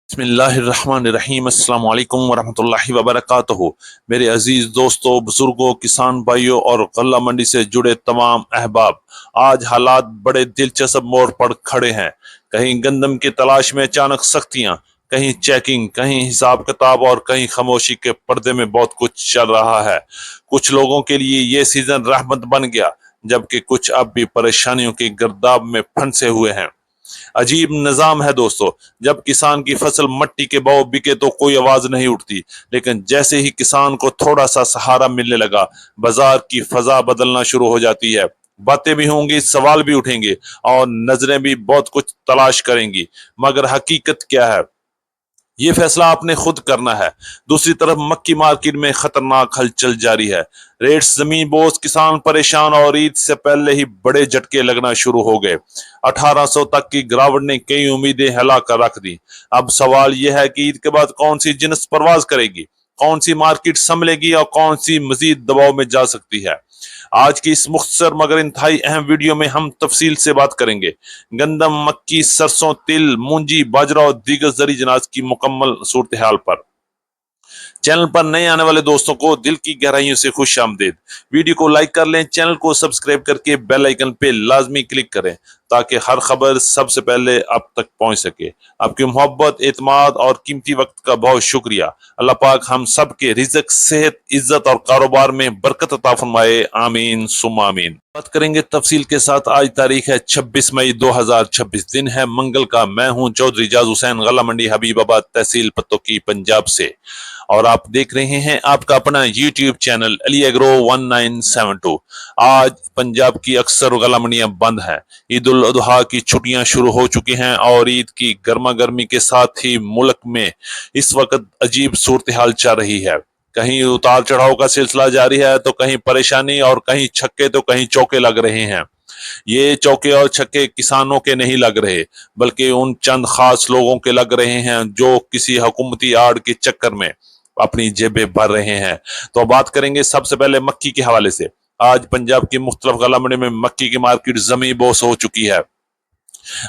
बिस्मिल्लाहिर्रहमानिर्रहीम। अस्सलाम वालेकुम वरहमतुल्लाहि वबरकातुहू। मेरे अजीज दोस्तों, बुजुर्गों, किसान भाइयों और गल्ला मंडी से जुड़े तमाम अहबाब, आज हालात बड़े दिलचस्प मोड़ पर खड़े हैं। कहीं गंदम की तलाश में अचानक सख्तियां, कहीं चेकिंग, कहीं हिसाब किताब और कहीं खामोशी के पर्दे में बहुत कुछ चल रहा है। कुछ लोगों के लिए ये सीजन रहमत बन गया, जबकि कुछ अब भी परेशानियों के गर्दाब में फंसे हुए हैं। अजीब निजाम है दोस्तों। जब किसान की फसल मट्टी के भाव बिके तो कोई आवाज नहीं उठती, लेकिन जैसे ही किसान को थोड़ा सा सहारा मिलने लगा, बाजार की फजा बदलना शुरू हो जाती है। बातें भी होंगी, सवाल भी उठेंगे और नजरें भी बहुत कुछ तलाश करेंगी। मगर हकीकत क्या है, ये फैसला आपने खुद करना है। दूसरी तरफ मक्की मार्केट में खतरनाक हलचल जारी है। रेट्स जमीन बोझ, किसान परेशान और ईद से पहले ही बड़े झटके लगना शुरू हो गए। 1800 तक की गिरावट ने कई उम्मीदें हिला कर रख दी। अब सवाल यह है कि ईद के बाद कौन सी जिन्स परवाज करेगी, कौन सी मार्केट संभलेगी और कौन सी मजीद दबाव में जा सकती है। आज की इस मुख्तसर मगर इंतहाई अहम वीडियो में हम तफसील से बात करेंगे गंदम, मक्की, सरसों, तिल, मूंजी, बाजरा और दीगर जरी जनाज की मुकम्मल सूरत हाल पर। चैनल पर नए आने वाले दोस्तों को दिल की गहराइयों से खुश आमदीद। वीडियो को लाइक कर लें, चैनल को सब्सक्राइब करके बेल आइकन पे लाजमी क्लिक करें ताकि हर खबर सबसे पहले आप तक पहुंच सके। आपकी मोहब्बत, एतमाद और कीमती वक्त का बहुत शुक्रिया। अल्लाह पाक हम सब के रिज़्क, सेहत, इज्जत और कारोबार में बरकत अता फरमाए। आमीन सुम्मा आमीन। बात करेंगे तफसील के साथ। आज तारीख है 26 मई 2026, दिन है मंगल का। मैं हूं चौधरी जाज हुसैन, गला मंडी हबीबाबाद, तहसील पत्तोकी, पंजाब से, और आप देख रहे हैं आपका अपना यूट्यूब चैनल अली एग्रो 1972। आज पंजाब की अक्सर गला मंडियां बंद हैं। ईद उल अजहा की छुट्टियां शुरू हो चुकी हैं और ईद की गर्मा गर्मी के साथ ही मुल्क में इस वक्त अजीब सूरत हाल चल रही है। कहीं उतार चढ़ाव का सिलसिला जारी है तो कहीं परेशानी, और कहीं छक्के तो कहीं चौके लग रहे हैं। ये चौके और छक्के किसानों के नहीं लग रहे, बल्कि उन चंद खास लोगों के लग रहे हैं जो किसी हुकूमती आड़ के चक्कर में अपनी जेबें भर रहे हैं। तो बात करेंगे सबसे पहले मक्की के हवाले से। आज पंजाब की मुख्तलिफ गला मंडी में मक्की की मार्केट जमी बोस हो चुकी है।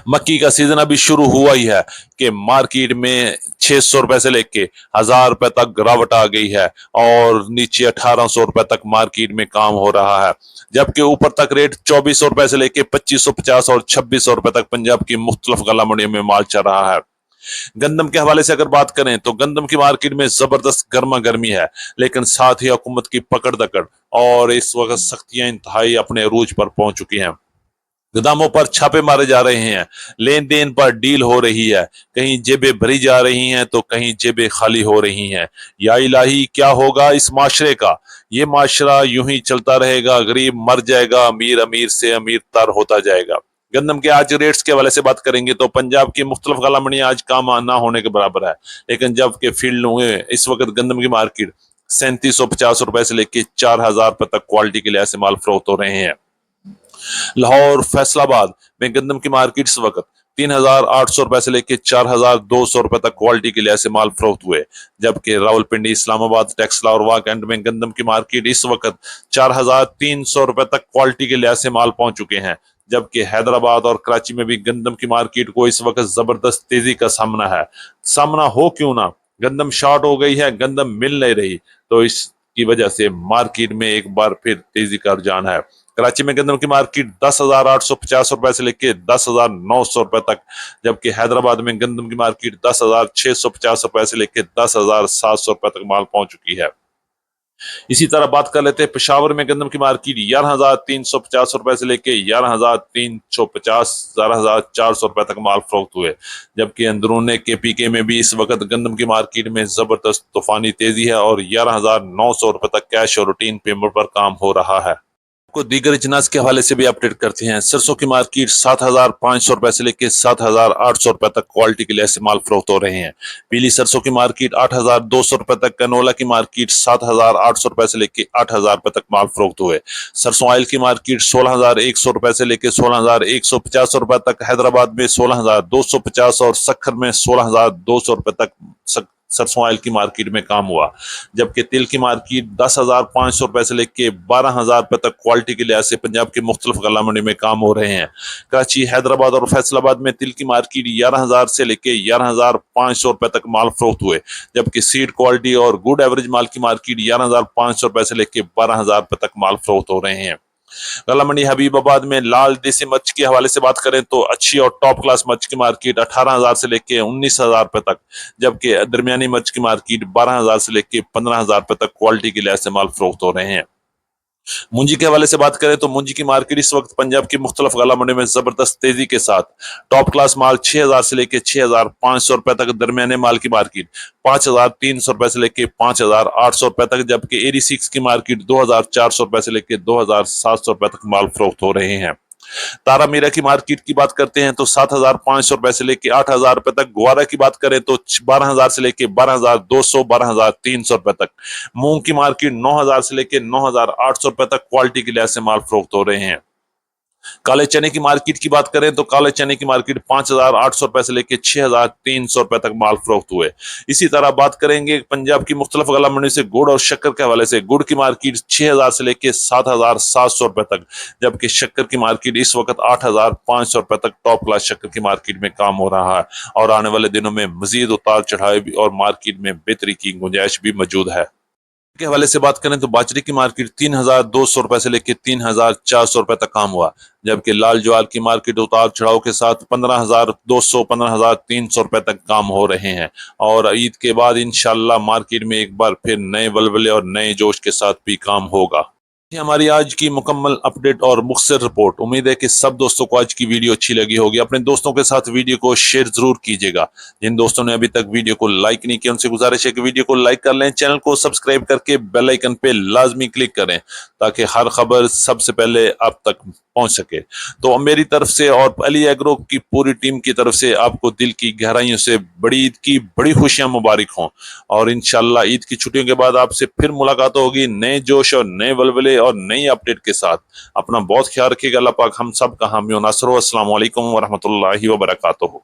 मक्की का सीजन अभी शुरू हुआ ही है कि मार्केट में 600 रुपए से लेके 1000 रुपए तक गिरावट आ गई है और नीचे 1800 रुपए तक मार्केट में काम हो रहा है, जबकि ऊपर तक रेट 2400 रुपए से लेके 2550 और 2600 रुपए तक पंजाब की मुख्तलिफ गला मंडियों में माल चल रहा है। गंदम के हवाले से अगर बात करें तो गंदम की मार्केट में जबरदस्त गर्मा गर्मी है, लेकिन साथ ही हुकूमत की पकड़ दकड़ और इस वक्त सख्तियां इंतहाई अपने अरूज पर पहुंच चुकी हैं। गोदामों पर छापे मारे जा रहे हैं, लेन देन पर डील हो रही है, कहीं जेबें भरी जा रही हैं तो कहीं जेबें खाली हो रही हैं। या इलाही, क्या होगा इस माशरे का? ये माशरा यूं ही चलता रहेगा, गरीब मर जाएगा, अमीर अमीर से अमीर तर होता जाएगा। गंदम के आज रेट्स के हवाले से बात करेंगे तो पंजाब की मुख्तलिफ गला मंडियां आज काम ना होने के बराबर है, लेकिन जबकि फील्ड में इस वक्त गंदम की मार्केट 3750 रुपए से लेकर 4000 रुपए तक क्वालिटी के लिहाज से माल फरोख्त हो रहे हैं। लाहौर, फैसलाबाद में गंदम की मार्केट इस वक्त 3800 रुपए से लेकर 4200 रुपए तक क्वालिटी के लिहाज से माल फरोख्त हुए, जबकि रावलपिंडी, इस्लामाबाद, टेक्सला और वाकंड में गंदम की मार्केट इस वक्त 4300 रुपए तक क्वालिटी के लिहाज से माल पहुंच चुके हैं। जबकि हैदराबाद और कराची में भी गंदम की मार्केट को इस वक्त जबरदस्त तेजी का सामना हो क्यों ना, गंदम शॉर्ट हो गई है, गंदम मिल नहीं रही, तो इसकी वजह से मार्केट में एक बार फिर तेजी का रुझान है। कराची में गंदम की मार्केट 10,850 रुपए से लेकर 10,900 रुपए तक, जबकि हैदराबाद में गंदम की मार्केट 10,650 रुपए से लेकर 10,700 रुपए तक माल पहुंच चुकी है। इसी तरह बात कर लेते हैं पेशावर में गंदम की मार्केट 11,350 रुपए से लेके 11,350, 11,400 रुपए तक माल फरोख्त हुए, जबकि अंदरूने केपीके में भी इस वक्त गंदम की मार्केट में जबरदस्त तूफानी तेजी है और 11,900 रुपए तक कैश और रूटीन पेमेंट पर काम हो रहा है। को दीगर इजनास के हवाले से भी अपडेट करते हैं। सरसों की मार्केट 7,500 रुपए से लेकर 7,800 रुपए तक क्वालिटी के लिहाज से माल फरोख्त हो रहे हैं। पीली सरसों की मार्केट 8,200 रुपए तक, कनोला की मार्केट 7,800 रुपए से लेकर 8,000 रुपए तक माल फरोख्त हुए। सरसों ऑयल की मार्केट 16,100 रुपए से लेकर 16,150 रुपए तक, हैदराबाद में 16,250 और सक्खर में 16,200 रुपए तक सरसों ऑयल की मार्केट में काम हुआ, जबकि तिल की मार्केट 10,500 रुपए से लेके 12,000 रुपए तक क्वालिटी के लिहाज से पंजाब के मुख्तलिफ गल्ला मंडी में काम हो रहे हैं। कराची, हैदराबाद और फैसलाबाद में तिल की मार्केट 11,000 से लेके 11,500 रुपए तक माल फरोख्त हुए, जबकि सीड क्वालिटी और गुड एवरेज माल की मार्केट 11,500 रुपए से लेके 12,000 रुपए तक माल फरोख्त हो रहे हैं। गल्ला मंडी हबीबाबाद में लाल देसी मर्च के हवाले से बात करें तो अच्छी और टॉप क्लास मर्च की मार्केट 18,000 से लेके 19,000 रुपए तक, जबकि दरमियानी मर्च की मार्केट 12,000 से लेके 15,000 रुपए तक क्वालिटी के लिहाज से माल फरोख्त हो रहे हैं। मुंजी के हवाले से बात करें तो मुंजी की मार्केट इस वक्त पंजाब की मुख्तलिफ गल्ला मंडी में जबरदस्त तेजी के साथ टॉप क्लास माल 6,000 से लेके 6,500 रुपए तक, दरमियाने माल की मार्केट 5,300 रुपए से लेके 5,800 रुपए तक, जबकि 86 की मार्केट 2,400 रुपए से लेके 2,700 रुपए तक माल फरोख्त हो रहे हैं। तारा मीरा की मार्केट की बात करते हैं तो 7,500 रुपए से लेके 8,000 रुपए तक, ग्वारा की बात करें तो 12,000 से लेके 12,200 12,300 रुपए तक, मूंग की मार्केट 9,000 से लेके 9,800 रुपए तक क्वालिटी के लिहाज से माल फरोख्त हो रहे हैं। काले चने की मार्केट की बात करें तो काले चने की मार्केट 5,800 रुपए से लेके 6,300 रुपए तक माल फरोख्त हुए। इसी तरह बात करेंगे पंजाब की मुख्तलिफ गल्ला मंडी से गुड़ और शक्कर के हवाले से, गुड़ की मार्केट 6,000 से लेके 7,700 रुपए तक, जबकि शक्कर की मार्केट इस वक्त 8,500 रुपए तक टॉप क्लास शक्कर की मार्केट में काम हो रहा है और आने वाले दिनों में मजीद उतार चढ़ाव भी और मार्केट में बेहतरी की गुंजाइश भी मौजूद है। के हवाले से बात करें तो बाजरे की मार्केट 3,200 रुपए से लेकर 3,400 रुपए तक काम हुआ, जबकि लाल ज्वार की मार्केट उतार चढ़ाव के साथ 15,200 15,300 रुपए तक काम हो रहे हैं और ईद के बाद इंशाल्लाह मार्केट में एक बार फिर नए बलबले और नए जोश के साथ भी काम होगा। ये हमारी आज की मुकम्मल अपडेट और मुख्तसर रिपोर्ट। उम्मीद है कि सब दोस्तों को आज की वीडियो अच्छी लगी होगी। अपने दोस्तों के साथ वीडियो को शेयर जरूर कीजिएगा। जिन दोस्तों ने अभी तक वीडियो को लाइक नहीं किया उनसे गुजारिश है कि वीडियो को लाइक कर लें, चैनल को सब्सक्राइब करके बेल आइकन पे लाजमी क्लिक करें ताकि हर खबर सबसे पहले आप तक पहुंच सके। तो मेरी तरफ से और अली एग्रो की पूरी टीम की तरफ से आपको दिल की गहराइयों से बड़ी ईद की बड़ी खुशियां मुबारक हों और इंशाल्लाह ईद की छुट्टियों के बाद आपसे फिर मुलाकात होगी नए जोश और नए बलबले और नई अपडेट के साथ। अपना बहुत ख्याल रखिएगा। अल्लाह पाक हम सब का हामी और नासर हो। अस्सलाम वालेकुम व रहमतुल्लाहि व बरकातुहू।